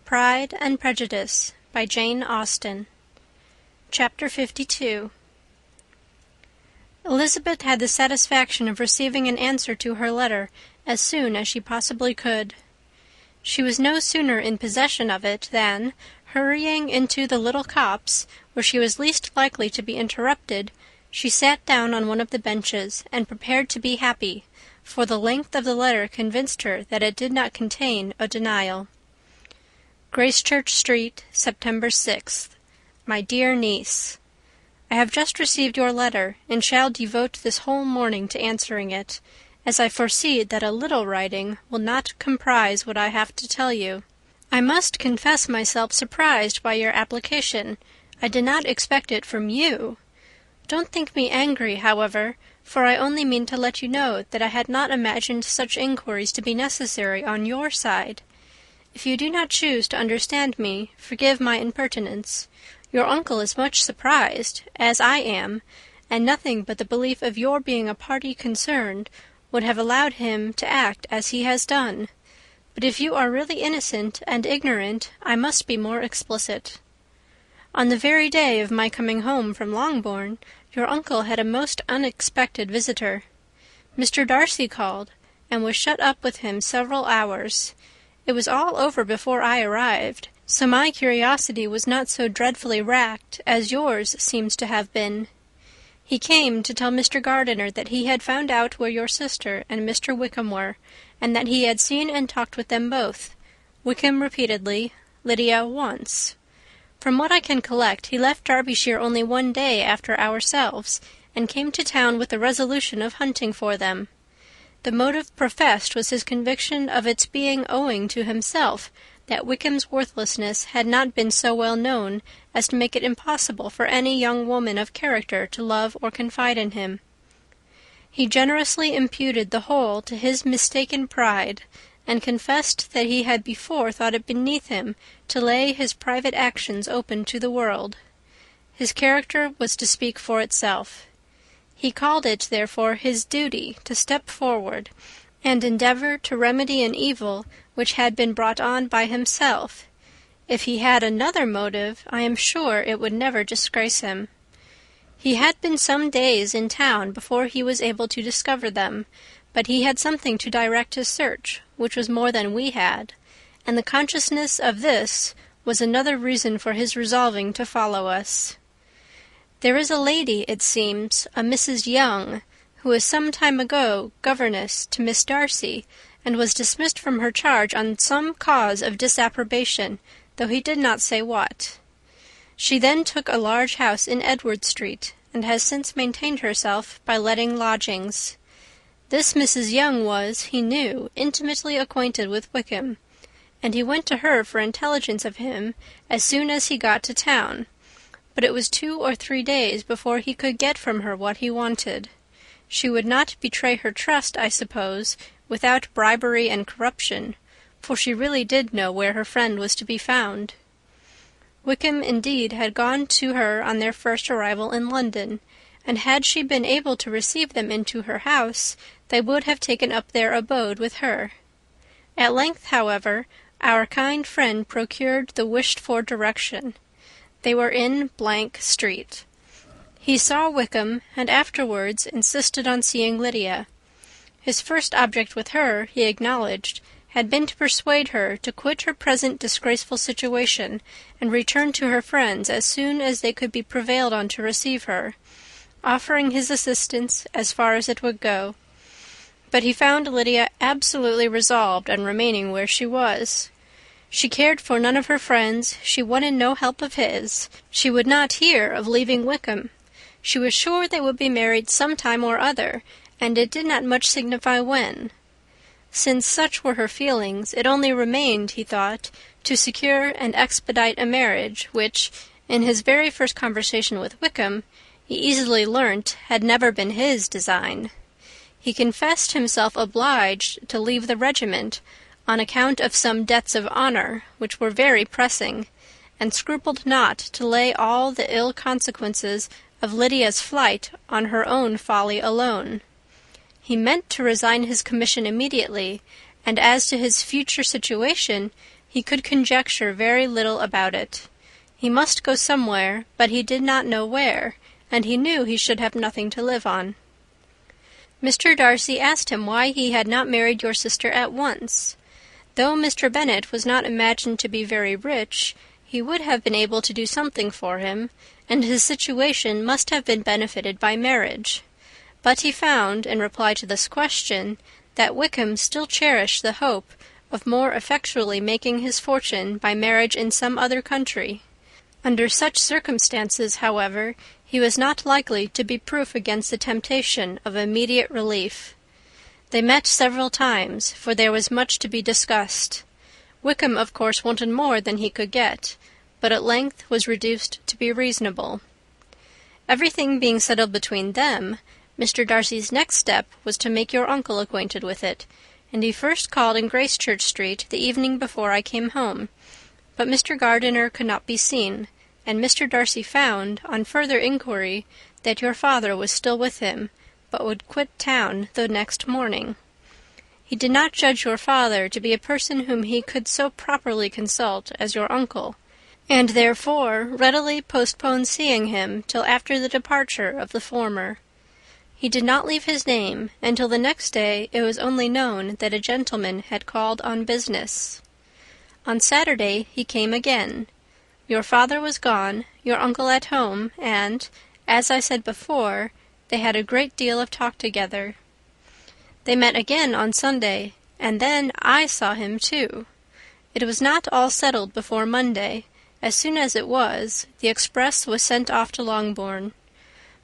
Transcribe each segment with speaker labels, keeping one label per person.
Speaker 1: Pride and Prejudice by Jane Austen. Chapter 52. Elizabeth had the satisfaction of receiving an answer to her letter as soon as she possibly could. She was no sooner in possession of it than, hurrying into the little copse, where she was least likely to be interrupted, she sat down on one of the benches and prepared to be happy, for the length of the letter convinced her that it did not contain a denial. Gracechurch Street, September 6th. My dear niece, I have just received your letter, and shall devote this whole morning to answering it, as I foresee that a little writing will not comprise what I have to tell you. I must confess myself surprised by your application. I did not expect it from you. Don't think me angry, however, for I only mean to let you know that I had not imagined such inquiries to be necessary on your side. If you do not choose to understand me, forgive my impertinence. Your uncle is much surprised, as I am, and nothing but the belief of your being a party concerned would have allowed him to act as he has done. But if you are really innocent and ignorant, I must be more explicit. On the very day of my coming home from Longbourn, your uncle had a most unexpected visitor. Mr. Darcy called, and was shut up with him several hours. It was all over before I arrived, so my curiosity was not so dreadfully racked as yours seems to have been. He came to tell Mr. Gardiner that he had found out where your sister and Mr. Wickham were, and that he had seen and talked with them both, Wickham repeatedly, Lydia once. From what I can collect, he left Derbyshire only one day after ourselves, and came to town with the resolution of hunting for them. The motive professed was his conviction of its being owing to himself that Wickham's worthlessness had not been so well known as to make it impossible for any young woman of character to love or confide in him. He generously imputed the whole to his mistaken pride, and confessed that he had before thought it beneath him to lay his private actions open to the world. His character was to speak for itself. He called it, therefore, his duty to step forward and endeavour to remedy an evil which had been brought on by himself. If he had another motive, I am sure it would never disgrace him. He had been some days in town before he was able to discover them, but he had something to direct his search, which was more than we had, and the consciousness of this was another reason for his resolving to follow us. There is a lady, it seems, a Mrs. Young, who was some time ago governess to Miss Darcy, and was dismissed from her charge on some cause of disapprobation, though he did not say what. She then took a large house in Edward Street, and has since maintained herself by letting lodgings. This Mrs. Young was, he knew, intimately acquainted with Wickham, and he went to her for intelligence of him as soon as he got to town, but it was 2 or 3 days before he could get from her what he wanted. She would not betray her trust, I suppose, without bribery and corruption, for she really did know where her friend was to be found. Wickham, indeed, had gone to her on their first arrival in London, and had she been able to receive them into her house, they would have taken up their abode with her. At length, however, our kind friend procured the wished-for direction. They were in Street. He saw Wickham, and afterwards insisted on seeing Lydia. His first object with her, he acknowledged, had been to persuade her to quit her present disgraceful situation, and return to her friends as soon as they could be prevailed on to receive her, offering his assistance as far as it would go. But he found Lydia absolutely resolved on remaining where she was. She cared for none of her friends, she wanted no help of his, she would not hear of leaving Wickham. She was sure they would be married some time or other, and it did not much signify when. Since such were her feelings, it only remained, he thought, to secure and expedite a marriage, which, in his very first conversation with Wickham, he easily learnt had never been his design. He confessed himself obliged to leave the regiment, on account of some debts of honour, which were very pressing, and scrupled not to lay all the ill consequences of Lydia's flight on her own folly alone. He meant to resign his commission immediately, and as to his future situation, He could conjecture very little about it. He must go somewhere, but he did not know where, and he knew he should have nothing to live on. Mr. Darcy asked him why he had not married your sister at once. Though Mr. Bennet was not imagined to be very rich, he would have been able to do something for him, and his situation must have been benefited by marriage. But he found, in reply to this question, that Wickham still cherished the hope of more effectually making his fortune by marriage in some other country. Under such circumstances, however, he was not likely to be proof against the temptation of immediate relief. They met several times, for there was much to be discussed. Wickham, of course, wanted more than he could get, but at length was reduced to be reasonable. Everything being settled between them, Mr. Darcy's next step was to make your uncle acquainted with it, and he first called in Gracechurch Street the evening before I came home. But Mr. Gardiner could not be seen, and Mr. Darcy found, on further inquiry, that your father was still with him, but would quit town the next morning. He did not judge your father to be a person whom he could so properly consult as your uncle, and therefore readily postponed seeing him till after the departure of the former. He did not leave his name, and till the next day it was only known that a gentleman had called on business. On Saturday he came again. Your father was gone, your uncle at home, and, as I said before, they had a great deal of talk together. They met again on Sunday, and then I saw him too. It was not all settled before Monday. As soon as it was, the express was sent off to Longbourn.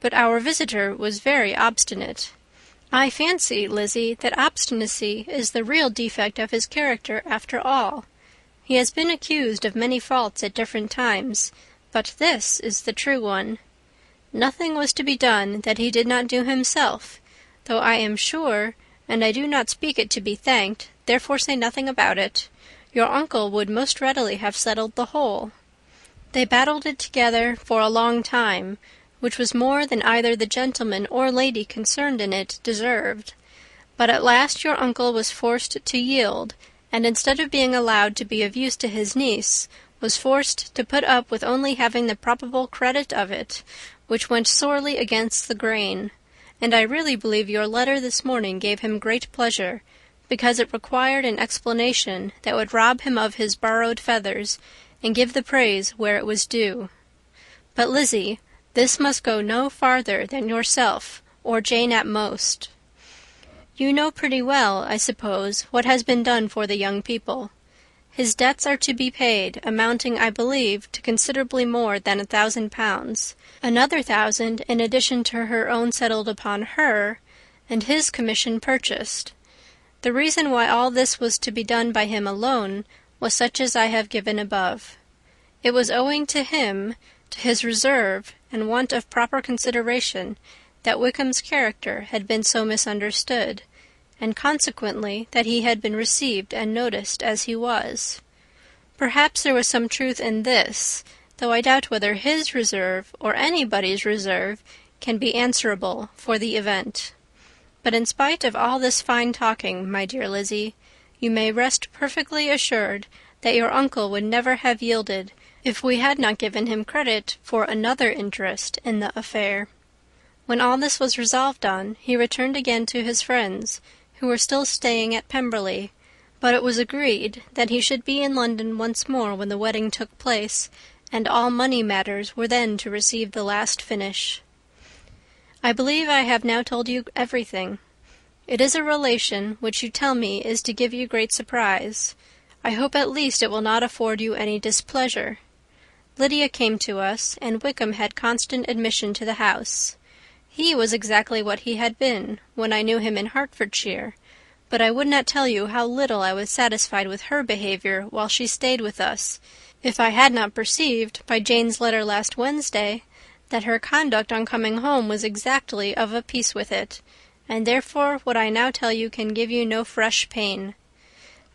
Speaker 1: But our visitor was very obstinate. I fancy, Lizzie, that obstinacy is the real defect of his character after all. He has been accused of many faults at different times, but this is the true one. Nothing was to be done that he did not do himself, though I am sure, and I do not speak it to be thanked, therefore say nothing about it, your uncle would most readily have settled the whole. They battled it together for a long time, which was more than either the gentleman or lady concerned in it deserved. But at last your uncle was forced to yield, and instead of being allowed to be of use to his niece, was forced to put up with only having the probable credit of it, which went sorely against the grain. And I really believe your letter this morning gave him great pleasure, because it required an explanation that would rob him of his borrowed feathers, and give the praise where it was due. But, Lizzie, this must go no farther than yourself, or Jane at most. You know pretty well, I suppose, what has been done for the young people. His debts are to be paid, amounting, I believe, to considerably more than £1,000, another 1,000 in addition to her own settled upon her, and his commission purchased. The reason why all this was to be done by him alone was such as I have given above. It was owing to him, to his reserve and want of proper consideration, that Wickham's character had been so misunderstood, and consequently that he had been received and noticed as he was. Perhaps there was some truth in this, though I doubt whether his reserve, or anybody's reserve, can be answerable for the event. But in spite of all this fine talking, my dear Lizzie, you may rest perfectly assured that your uncle would never have yielded if we had not given him credit for another interest in the affair. When all this was resolved on, he returned again to his friends, who were still staying at Pemberley, but it was agreed that he should be in London once more when the wedding took place, and all money matters were then to receive the last finish. I believe I have now told you everything. It is a relation which you tell me is to give you great surprise. I hope at least it will not afford you any displeasure. Lydia came to us, and Wickham had constant admission to the house. He was exactly what he had been when I knew him in Hertfordshire, but I would not tell you how little I was satisfied with her behaviour while she stayed with us, if I had not perceived, by Jane's letter last Wednesday, that her conduct on coming home was exactly of a piece with it, and therefore what I now tell you can give you no fresh pain.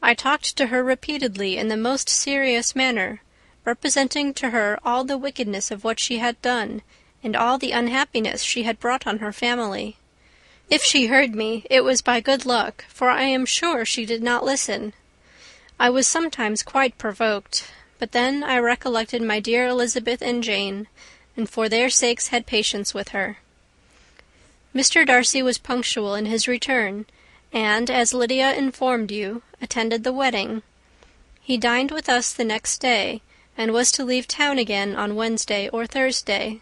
Speaker 1: I talked to her repeatedly in the most serious manner, representing to her all the wickedness of what she had done, and all the unhappiness she had brought on her family. If she heard me, it was by good luck, for I am sure she did not listen. I was sometimes quite provoked, but then I recollected my dear Elizabeth and Jane, and for their sakes had patience with her. Mr. Darcy was punctual in his return, and, as Lydia informed you, attended the wedding. He dined with us the next day, and was to leave town again on Wednesday or Thursday.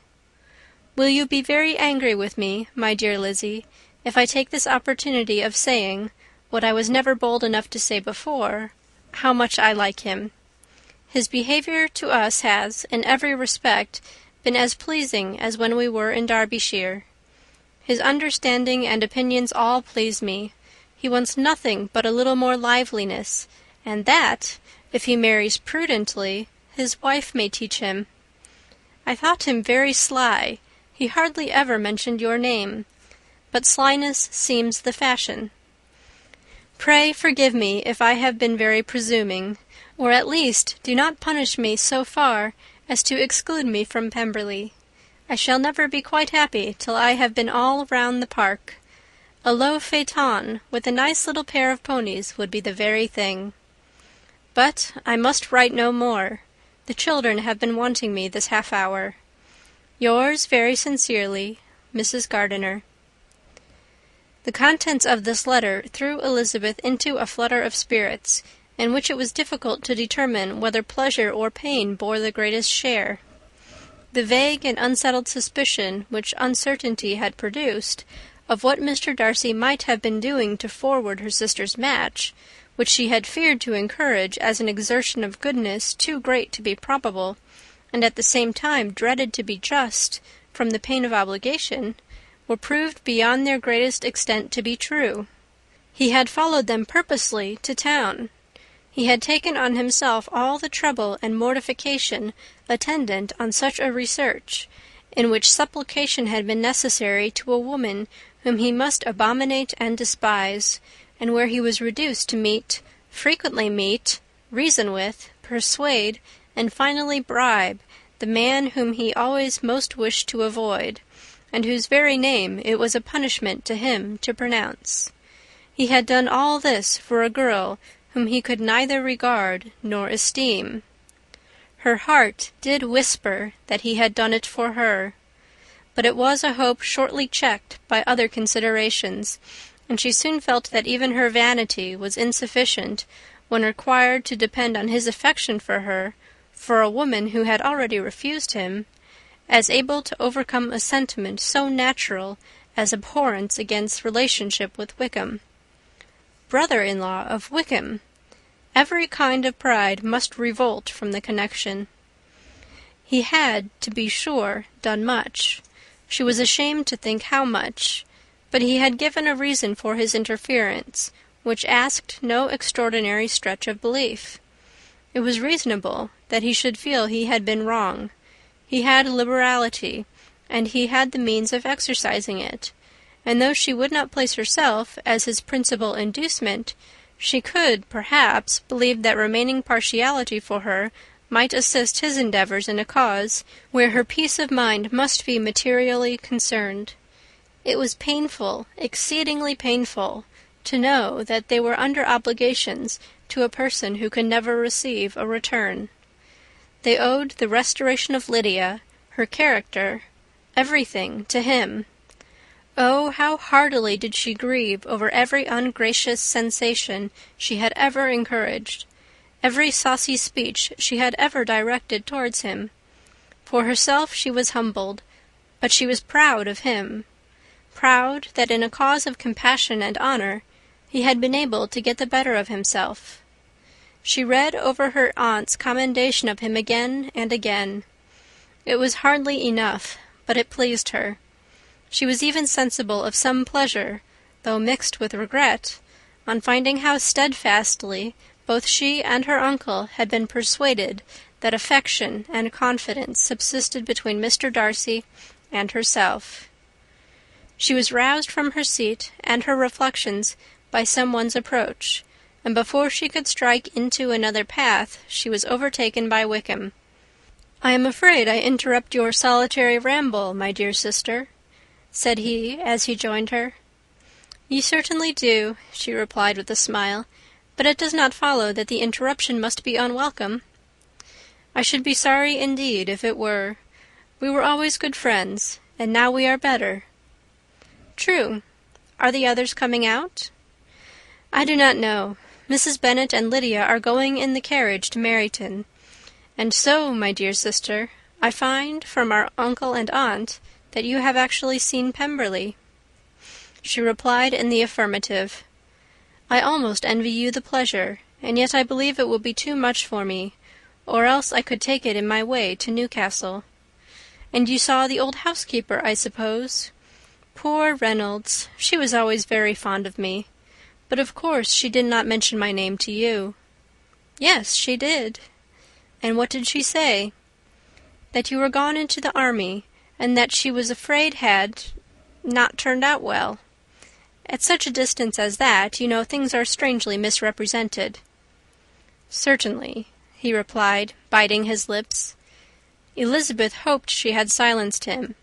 Speaker 1: Will you be very angry with me, my dear Lizzy, if I take this opportunity of saying, what I was never bold enough to say before, how much I like him? His behaviour to us has, in every respect, been as pleasing as when we were in Derbyshire. His understanding and opinions all please me. He wants nothing but a little more liveliness, and that, if he marries prudently, his wife may teach him. I thought him very sly. He hardly ever mentioned your name, but slyness seems the fashion. Pray forgive me if I have been very presuming, or at least do not punish me so far as to exclude me from Pemberley. I shall never be quite happy till I have been all round the park. A low phaeton with a nice little pair of ponies would be the very thing. But I must write no more. The children have been wanting me this half-hour. Yours very sincerely, Mrs. Gardiner. The contents of this letter threw Elizabeth into a flutter of spirits, in which it was difficult to determine whether pleasure or pain bore the greatest share. The vague and unsettled suspicion which uncertainty had produced of what Mr. Darcy might have been doing to forward her sister's match, which she had feared to encourage as an exertion of goodness too great to be probable, and at the same time dreaded to be just, from the pain of obligation, were proved beyond their greatest extent to be true. He had followed them purposely to town. He had taken on himself all the trouble and mortification attendant on such a research, in which supplication had been necessary to a woman whom he must abominate and despise, and where he was reduced to frequently meet, reason with, persuade, and finally bribe the man whom he always most wished to avoid, and whose very name it was a punishment to him to pronounce. He had done all this for a girl whom he could neither regard nor esteem. Her heart did whisper that he had done it for her, but it was a hope shortly checked by other considerations, and she soon felt that even her vanity was insufficient when required to depend on his affection for her, for a woman who had already refused him, as able to overcome a sentiment so natural as abhorrence against relationship with Wickham. Brother-in-law of Wickham! Every kind of pride must revolt from the connection. He had, to be sure, done much. She was ashamed to think how much, but he had given a reason for his interference, which asked no extraordinary stretch of belief. It was reasonable that he should feel he had been wrong. He had liberality, and he had the means of exercising it, and though she would not place herself as his principal inducement, she could, perhaps, believe that remaining partiality for her might assist his endeavours in a cause where her peace of mind must be materially concerned. It was painful, exceedingly painful, to know that they were under obligations to a person who could never receive a return. They owed the restoration of Lydia, her character, everything to him. Oh, how heartily did she grieve over every ungracious sensation she had ever encouraged, every saucy speech she had ever directed towards him. For herself she was humbled, but she was proud of him, proud that in a cause of compassion and honour he had been able to get the better of himself. She read over her aunt's commendation of him again and again. It was hardly enough, but it pleased her. She was even sensible of some pleasure, though mixed with regret, on finding how steadfastly both she and her uncle had been persuaded that affection and confidence subsisted between Mr. Darcy and herself. She was roused from her seat and her reflections by some one's approach, and before she could strike into another path she was overtaken by Wickham. "I am afraid I interrupt your solitary ramble, my dear sister," said he, as he joined her. "You certainly do," she replied with a smile. but it does not follow that the interruption must be unwelcome. I should be sorry indeed if it were. We were always good friends, and now we are better." "True. Are the others coming out?" "I do not know. Mrs. Bennet and Lydia are going in the carriage to Meryton. And so, my dear sister, I find from our uncle and aunt that you have actually seen Pemberley." She replied in the affirmative. "I almost envy you the pleasure, and yet I believe it will be too much for me, or else I could take it in my way to Newcastle. And you saw the old housekeeper, I suppose? Poor Reynolds! She was always very fond of me. But of course she did not mention my name to you." "Yes, she did." "And what did she say?" "That you were gone into the army, and that she was afraid had not turned out well. At such a distance as that, you know, things are strangely misrepresented." "Certainly," he replied, biting his lips. Elizabeth hoped she had silenced him,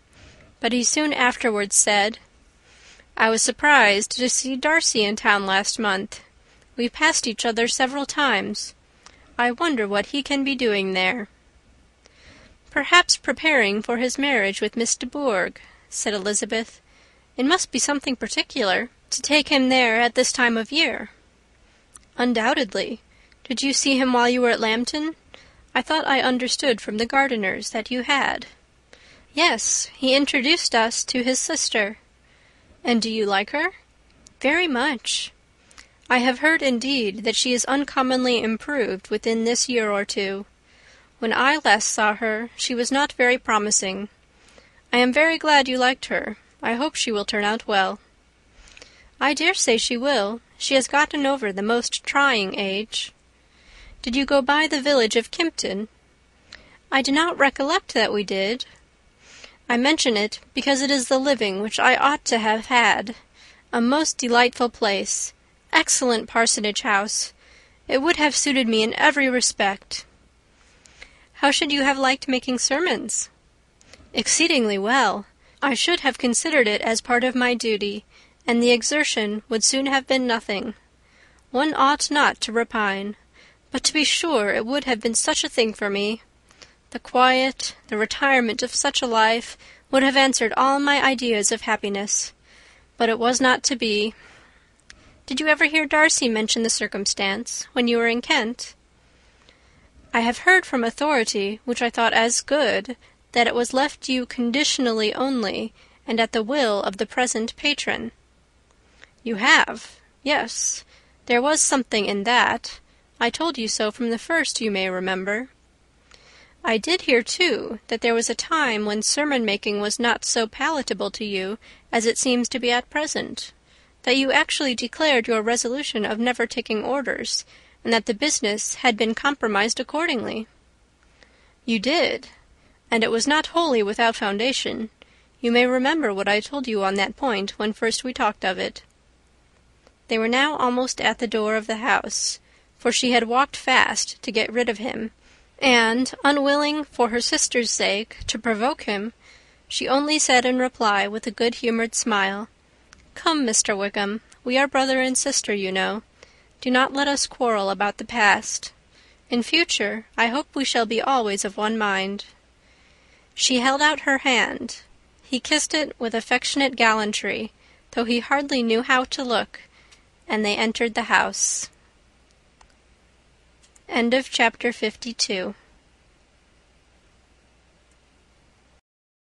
Speaker 1: but he soon afterwards said, "I was surprised to see Darcy in town last month. We passed each other several times. I wonder what he can be doing there." "Perhaps preparing for his marriage with Miss de Bourgh," said Elizabeth. "It must be something particular to take him there at this time of year." "Undoubtedly. Did you see him while you were at Lambton? I thought I understood from the gardeners that you had." "Yes, he introduced us to his sister." "And do you like her?" "Very much." "I have heard, indeed, that she is uncommonly improved within this year or two. When I last saw her, she was not very promising. I am very glad you liked her. I hope she will turn out well." "I dare say she will. She has gotten over the most trying age." "Did you go by the village of Kympton?" "I do not recollect that we did." "I mention it because it is the living which I ought to have had. A most delightful place. Excellent parsonage house. It would have suited me in every respect." "How should you have liked making sermons?" "Exceedingly well. I should have considered it as part of my duty, and the exertion would soon have been nothing. One ought not to repine. But to be sure it would have been such a thing for me. The quiet, the retirement of such a life would have answered all my ideas of happiness. But it was not to be. Did you ever hear Darcy mention the circumstance when you were in Kent?" "I have heard from authority, which I thought as good, that it was left you conditionally only, and at the will of the present patron." "You have? Yes. There was something in that. I told you so from the first, you may remember." "I did hear, too, that there was a time when sermon-making was not so palatable to you as it seems to be at present, that you actually declared your resolution of never taking orders, and that the business had been compromised accordingly." "You did, and it was not wholly without foundation. You may remember what I told you on that point when first we talked of it." They were now almost at the door of the house, for she had walked fast to get rid of him, and, unwilling, for her sister's sake, to provoke him, she only said in reply, with a good-humoured smile, "Come, Mr. Wickham, we are brother and sister, you know. Do not let us quarrel about the past. In future, I hope we shall be always of one mind." She held out her hand. He kissed it with affectionate gallantry, though he hardly knew how to look, and they entered the house. End of chapter 52.